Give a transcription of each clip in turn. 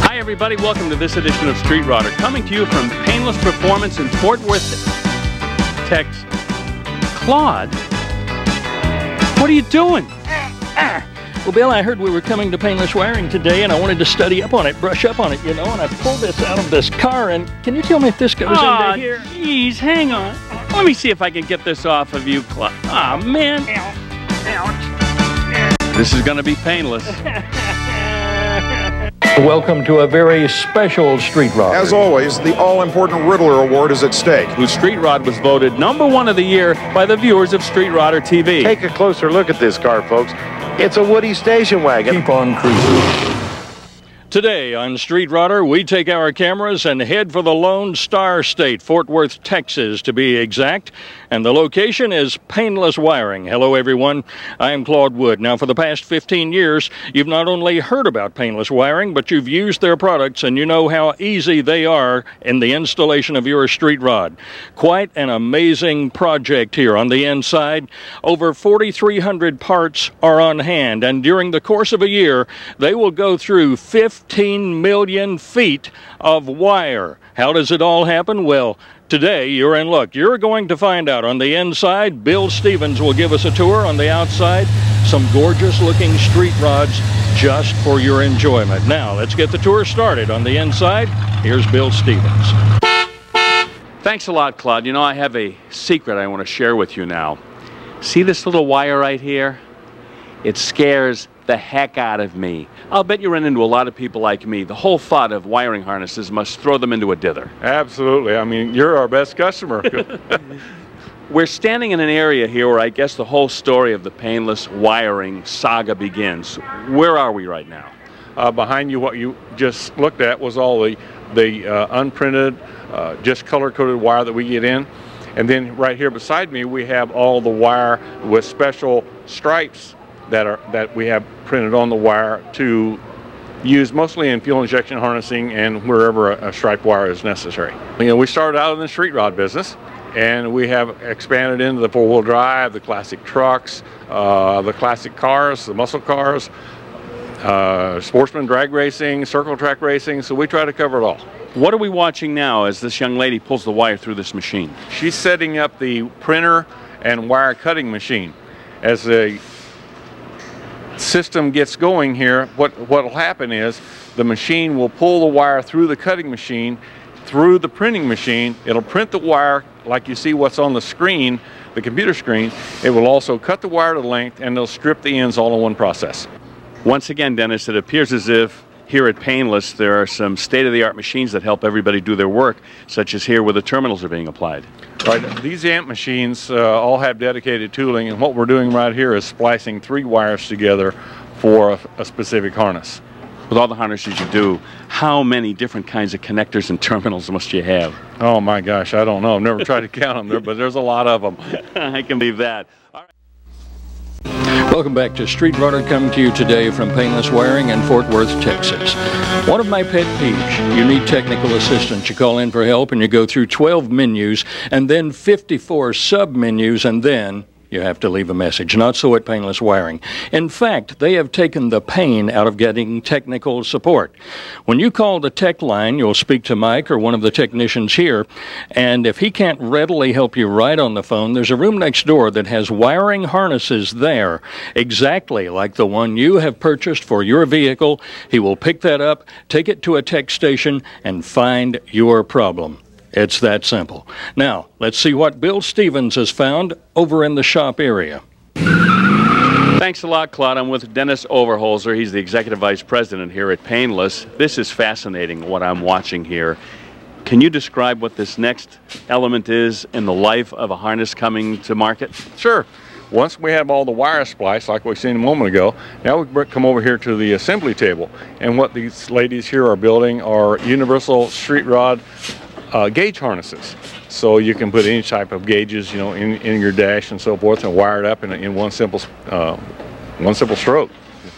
Hi everybody, welcome to this edition of Street Rodder, coming to you from Painless Performance in Fort Worth, Texas. Claude, what are you doing? Well, Bill, I heard we were coming to Painless Wiring today, and I wanted to study up on it, brush up on it, you know, and I pulled this out of this car, and can you tell me if this goes into here? Geez, hang on. Let me see if I can get this off of you, Claude. Aw, man. Ouch. This is going to be painless. Welcome to a very special Street Rod. As always, the all-important Riddler Award is at stake. Whose Street Rod was voted #1 of the year by the viewers of Street Rodder TV. Take a closer look at this car, folks. It's a Woody station wagon. Keep on cruising. Today on Street Rodder, we take our cameras and head for the Lone Star State, Fort Worth, Texas, to be exact. And the location is Painless Wiring. Hello, everyone. I am Claude Wood. Now, for the past 15 years, you've not only heard about Painless Wiring, but you've used their products, and you know how easy they are in the installation of your street rod. Quite an amazing project here on the inside. Over 4,300 parts are on hand, and during the course of a year, they will go through 15 million feet of wire. How does it all happen? Well, today you're in luck. You're going to find out on the inside. Bill Stevens will give us a tour on the outside. Some gorgeous looking street rods just for your enjoyment. Now, let's get the tour started. On the inside, here's Bill Stevens. Thanks a lot, Claude. You know, I have a secret I want to share with you now. See this little wire right here? It scares the heck out of me. I'll bet you run into a lot of people like me. The whole thought of wiring harnesses must throw them into a dither. Absolutely. I mean, you're our best customer. We're standing in an area here where I guess the whole story of the painless wiring saga begins. Where are we right now? Behind you, what you just looked at was all the unprinted, just color-coded wire that we get in. And then right here beside me, we have all the wire with special stripes that we have printed on the wire to use mostly in fuel injection harnessing and wherever a striped wire is necessary. You know, we started out in the street rod business, and we have expanded into the four-wheel drive, the classic trucks, the classic cars, the muscle cars, sportsman drag racing, circle track racing, so we try to cover it all. What are we watching now as this young lady pulls the wire through this machine? She's setting up the printer and wire cutting machine. As the system gets going here, what will happen is the machine will pull the wire through the cutting machine, through the printing machine. It'll print the wire like you see what's on the screen, the computer screen. It will also cut the wire to length, and they'll strip the ends all in one process. Once again, Dennis, it appears as if here at Painless there are some state-of-the-art machines that help everybody do their work, such as here where the terminals are being applied. Right. These amp machines all have dedicated tooling, and what we're doing right here is splicing 3 wires together for a specific harness. With all the harnesses you do, how many different kinds of connectors and terminals must you have? Oh my gosh, I don't know. I've never tried to count them there, but there's a lot of them. I can believe that. All right. Welcome back to Street Rodder, coming to you today from Painless Wiring in Fort Worth, Texas. One of my pet peeves, you need technical assistance. You call in for help and you go through 12 menus and then 54 sub-menus, and then you have to leave a message. Not so at Painless Wiring. In fact, they have taken the pain out of getting technical support. When you call the tech line, you'll speak to Mike or one of the technicians here, and if he can't readily help you right on the phone, there's a room next door that has wiring harnesses there, exactly like the one you have purchased for your vehicle. He will pick that up, take it to a tech station, and find your problem. It's that simple. Now, let's see what Bill Stevens has found over in the shop area. Thanks a lot, Claude. I'm with Dennis Overholzer. He's the Executive Vice President here at Painless. This is fascinating, what I'm watching here. Can you describe what this next element is in the life of a harness coming to market? Sure. Once we have all the wire spliced, like we seen a moment ago, now we come over here to the assembly table. And what these ladies here are building are universal street rod gauge harnesses. So you can put any type of gauges, you know, in your dash and so forth, and wire it up in one simple stroke.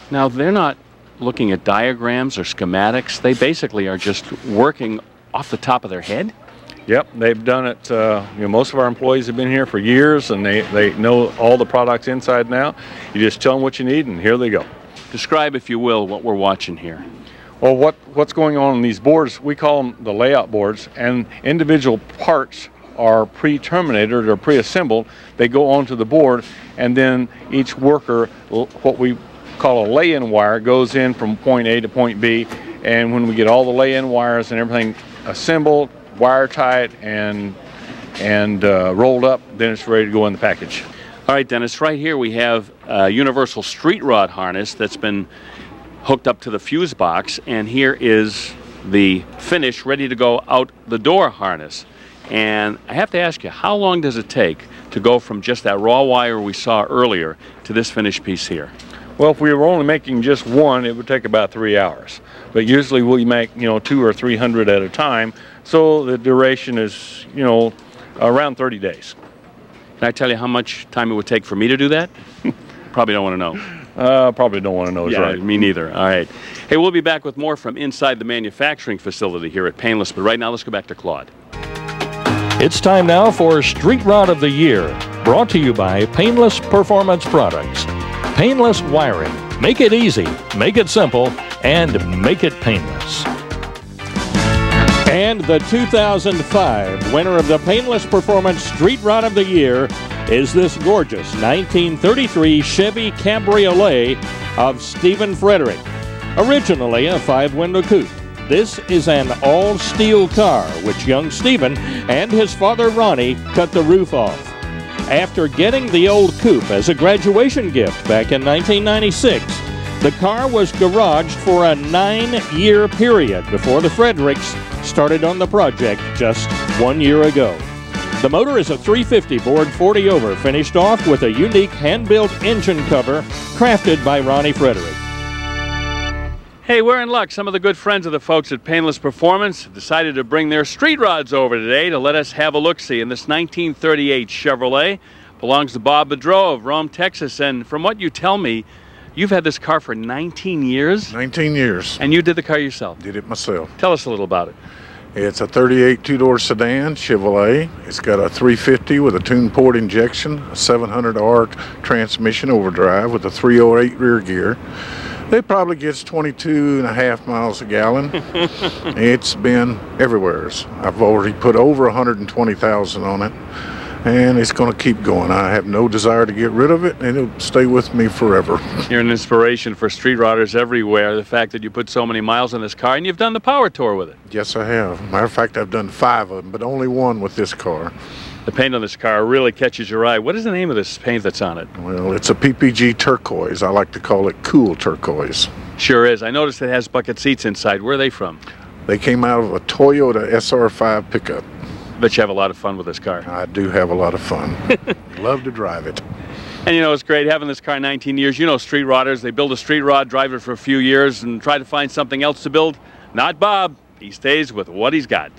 Now, they're not looking at diagrams or schematics. They basically are just working off the top of their head? Yep, they've done it. You know, most of our employees have been here for years, and they know all the products inside and out. You just tell them what you need, and here they go. Describe, if you will, what we're watching here. Well, what's going on in these boards, we call them the layout boards, and individual parts are pre-terminated or pre-assembled. They go onto the board, and then each worker, what we call a lay-in wire, goes in from point A to point B, and when we get all the lay-in wires and everything assembled, wire tied, and rolled up, then it's ready to go in the package. All right, Dennis, right here we have a universal street rod harness that's been hooked up to the fuse box, and here is the finish ready to go out the door harness. And I have to ask you, how long does it take to go from just that raw wire we saw earlier to this finished piece here? Well, if we were only making just one, it would take about 3 hours. But usually we make, 200 or 300 at a time, so the duration is, around 30 days. Can I tell you how much time it would take for me to do that? Probably don't want to know. Probably don't want to know. Yeah, right. Me neither. All right. Hey, we'll be back with more from inside the manufacturing facility here at Painless, but right now let's go back to Claude. It's time now for Street Rod of the Year, brought to you by Painless Performance Products. Painless wiring. Make it easy, make it simple, and make it painless. And the 2005 winner of the Painless Performance Street Rod of the Year is this gorgeous 1933 Chevy Cabriolet of Stephen Frederick. Originally a 5-window coupe, this is an all-steel car which young Stephen and his father Ronnie cut the roof off. After getting the old coupe as a graduation gift back in 1996, the car was garaged for a 9-year period before the Fredericks started on the project just 1 year ago. The motor is a 350 bored 40 over, finished off with a unique hand-built engine cover crafted by Ronnie Frederick. Hey, we're in luck. Some of the good friends of the folks at Painless Performance decided to bring their street rods over today to let us have a look-see. And this 1938 Chevrolet belongs to Bob Bedreau of Rome, Texas. And from what you tell me, you've had this car for 19 years? 19 years. And you did the car yourself? Did it myself. Tell us a little about it. It's a 38 two-door sedan Chevrolet. It's got a 350 with a tune-port injection, a 700R transmission overdrive with a 308 rear gear. It probably gets 22.5 miles a gallon. It's been everywhere. I've already put over 120,000 on it, and it's going to keep going. I have no desire to get rid of it, and it'll stay with me forever. You're an inspiration for street rodders everywhere. The fact that you put so many miles on this car, and you've done the power tour with it. Yes, I have. Matter of fact, I've done 5 of them, but only one with this car. The paint on this car really catches your eye. What is the name of this paint that's on it? Well, it's a PPG turquoise. I like to call it cool turquoise. Sure is. I noticed it has bucket seats inside. Where are they from? They came out of a Toyota SR5 pickup. Bet you have a lot of fun with this car. I do have a lot of fun. Love to drive it. And it's great having this car 19 years. Street rodders, they build a street rod, drive it for a few years, and try to find something else to build. Not Bob. He stays with what he's got.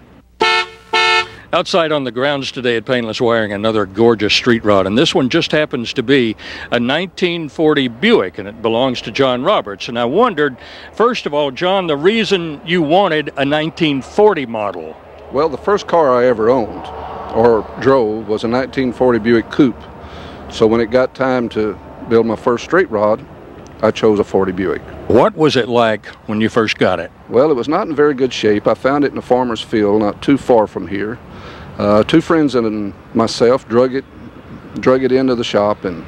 Outside on the grounds today at Painless Wiring, another gorgeous street rod, and this one just happens to be a 1940 Buick, and it belongs to John Roberts. And I wondered, first of all, John, the reason you wanted a 1940 model. Well, the first car I ever owned or drove was a 1940 Buick Coupe. So when it got time to build my first street rod, I chose a 40 Buick. What was it like when you first got it? Well, it was not in very good shape. I found it in a farmer's field not too far from here. 2 friends and myself drug it into the shop, and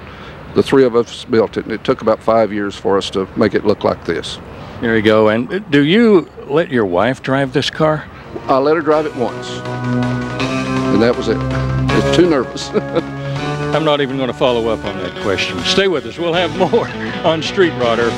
the 3 of us built it. And it took about 5 years for us to make it look like this. There you go. And do you let your wife drive this car? I let her drive it once, and that was it. It's too nervous. I'm not even going to follow up on that question. Stay with us. We'll have more on Street Rodder.